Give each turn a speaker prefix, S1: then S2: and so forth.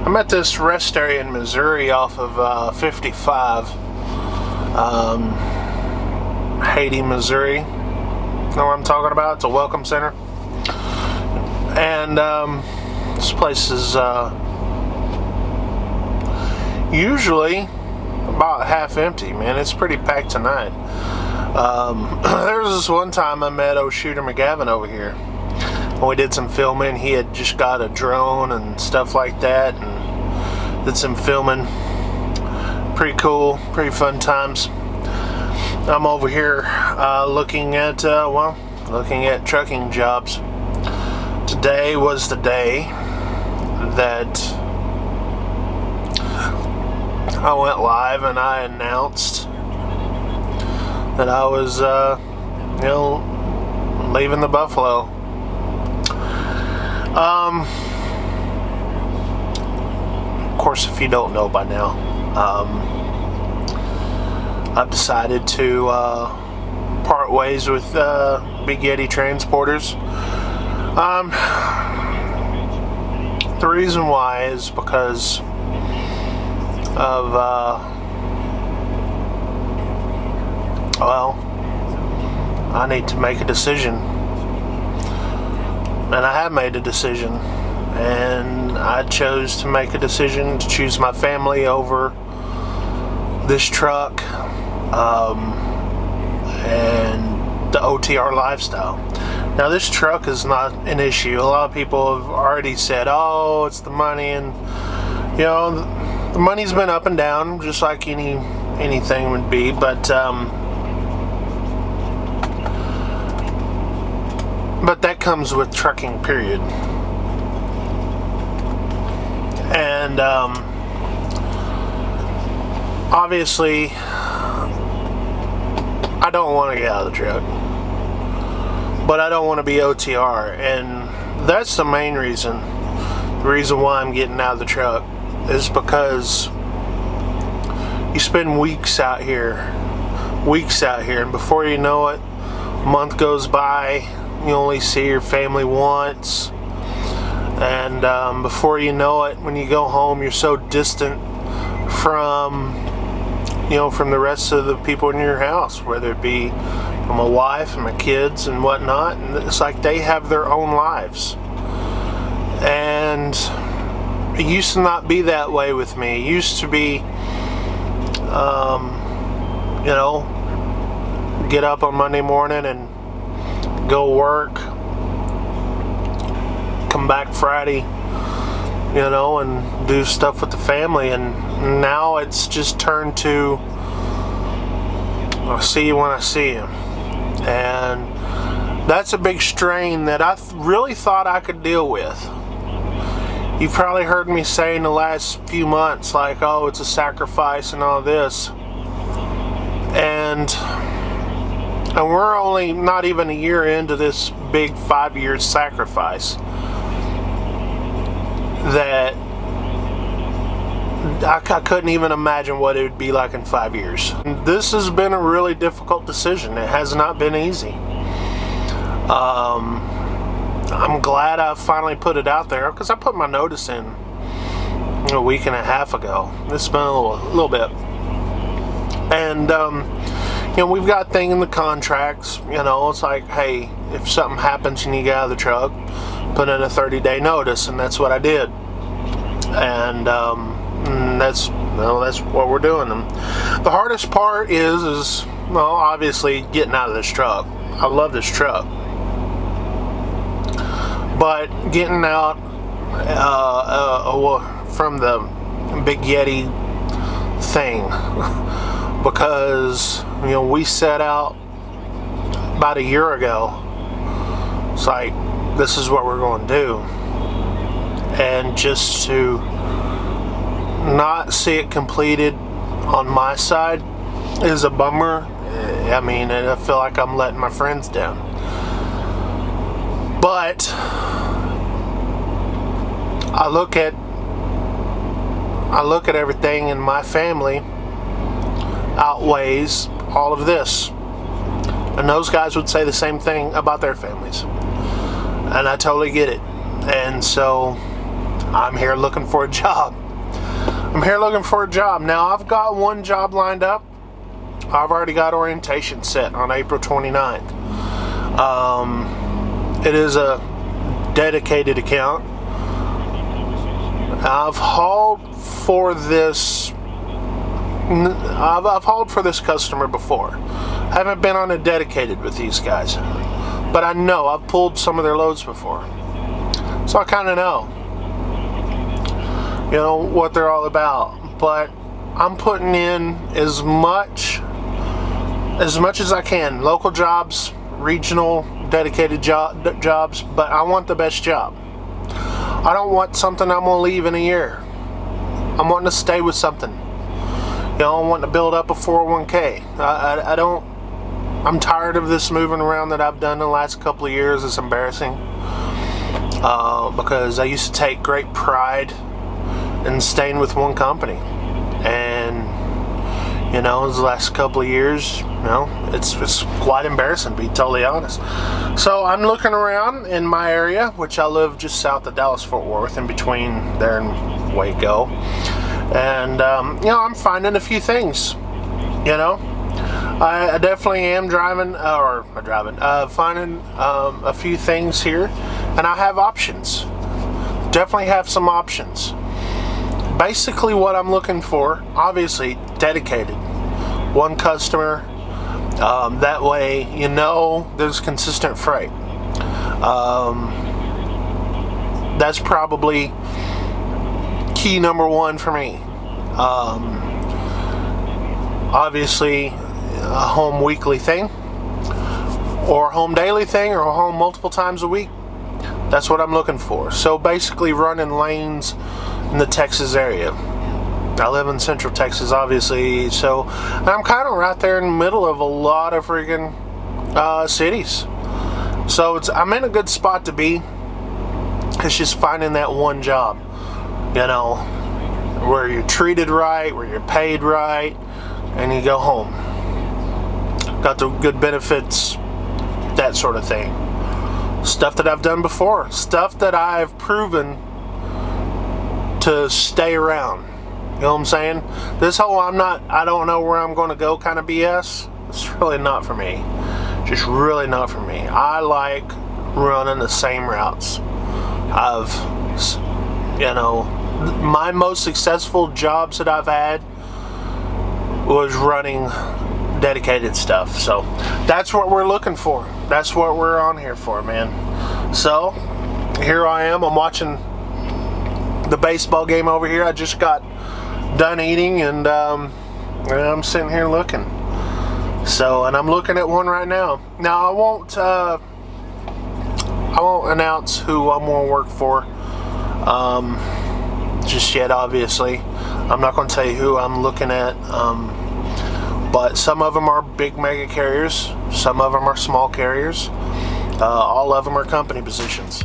S1: I'm at this rest area in Missouri off of 55, Haiti, Missouri. Know what I'm talking about? It's a welcome center. And this place is usually about half empty, man. It's pretty packed tonight. There was this one time I met Shooter McGavin over here. We did some filming. He had just got a drone and stuff like that, and did some filming. Pretty cool, pretty fun times. I'm over here looking at trucking jobs. Today was the day that I went live and I announced that I was, leaving the Buffalo. Of course, if you don't know by now, I've decided to part ways with Big Yeti Transporters. The reason why is because of I need to make a decision, and I have made a decision, and I chose to make a decision to choose my family over this truck and the OTR lifestyle. Now, this truck is not an issue. A lot of people have already said, oh, it's the money, and the money's been up and down just like anything would be, but that comes with trucking, period. And obviously I don't want to get out of the truck, but I don't want to be OTR, and that's the main reason. The reason why I'm getting out of the truck is because you spend weeks out here, and before you know it, a month goes by, you only see your family once, and before you know it, when you go home, you're so distant from the rest of the people in your house, whether it be from my wife and my kids and whatnot, and it's like they have their own lives. And it used to not be that way with me. It used to be, get up on Monday morning and go work, come back Friday, and do stuff with the family. And now it's just turned to, I'll see you when I see you. And that's a big strain that I really thought I could deal with. You've probably heard me say in the last few months, like, oh, it's a sacrifice and all this. And we're only not even a year into this big 5-year sacrifice that I couldn't even imagine what it would be like in 5 years. This has been a really difficult decision. It has not been easy. I'm glad I finally put it out there, because I put my notice in a week and a half ago. It's been a little bit. And, we've got things in the contracts, it's like, hey, if something happens and you get out of the truck, put in a 30-day notice, and that's what I did. And that's what we're doing. And the hardest part is obviously getting out of this truck. I love this truck, but getting out from the Big Yeti thing, because we set out about a year ago. It's like, this is what we're going to do, and just to not see it completed on my side is a bummer. I mean, I feel like I'm letting my friends down, but I look at everything in my family outweighs all of this, and those guys would say the same thing about their families, and I totally get it. And so I'm here looking for a job. I'm here looking for a job. Now, I've got one job lined up. I've already got orientation set on April 29th. It is a dedicated account. I've hauled for this. I've hauled for this customer before. Haven't been on a dedicated with these guys, but I know I've pulled some of their loads before, so I kind of know, what they're all about. But I'm putting in as much as I can. Local jobs, regional dedicated jobs, but I want the best job. I don't want something I'm gonna leave in a year. I'm wanting to stay with something. I'm wanting to build up a 401k. I'm tired of this moving around that I've done the last couple of years. It's embarrassing because I used to take great pride in staying with one company, and the last couple of years, it's quite embarrassing, to be totally honest. So I'm looking around in my area, which I live just south of Dallas-Fort Worth, in between there and Waco, and I'm finding a few things. I definitely am finding a few things here, and I have options. Definitely have some options. Basically, what I'm looking for, obviously, dedicated. One customer. That way, there's consistent freight. That's probably key number one for me. Obviously, a home weekly thing, or a home daily thing, or a home multiple times a week. That's what I'm looking for. So basically, running lanes in the Texas area. I live in Central Texas, obviously, so I'm kind of right there in the middle of a lot of freaking cities. So I'm in a good spot to be. It's just finding that one job, where you're treated right, where you're paid right, and you go home. Got the good benefits, that sort of thing. Stuff that I've done before. Stuff that I've proven to stay around. You know what I'm saying? This whole I don't know where I'm going to go kind of BS, it's really not for me. Just really not for me. I like running the same routes. My most successful jobs that I've had was running dedicated stuff. So that's what we're looking for. That's what we're on here for, man. So here I am. I'm watching the baseball game over here. I just got done eating, and I'm sitting here looking. So, and I'm looking at one right now. Now I won't announce who I'm going to work for just yet. Obviously, I'm not going to tell you who I'm looking at. But some of them are big mega carriers. Some of them are small carriers. All of them are company positions.